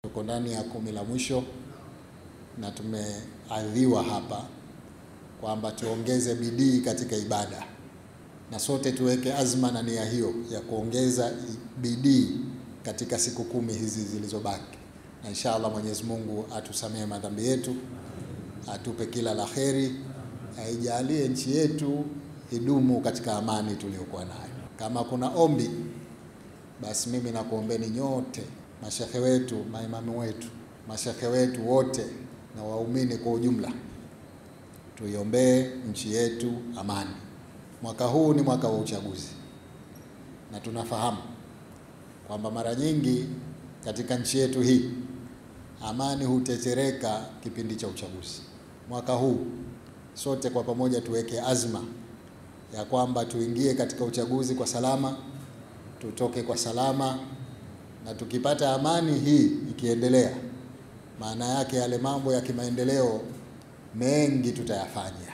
Tuko ndani ya 10 la mwisho na tumeadhiwa hapa kwamba tuongeze bidii katika ibada, na sote tuweke azma na nia hiyo ya kuongeza bidii katika siku 10 hizi zilizobaki, na inshallah Mwenyezi Mungu atusamehe madhambi yetu, atupe kila la kheri, aijalie nchi yetu idumu katika amani tuliyokuwa nayo. Kama kuna ombi, basi mimi nakuombeni nyote, mashehe wetu, maimamu wetu, mashehe wetu wote na waumini kwa ujumla, tuiombee nchi yetu amani. Mwaka huu ni mwaka wa uchaguzi, na tunafahamu kwamba mara nyingi katika nchi yetu hii amani hutetereka kipindi cha uchaguzi. Mwaka huu sote kwa pamoja tuweke azma ya kwamba tuingie katika uchaguzi kwa salama, tutoke kwa salama, na tukipata amani hii ikiendelea, maana yake yale mambo ya kimaendeleo mengi tutayafanya.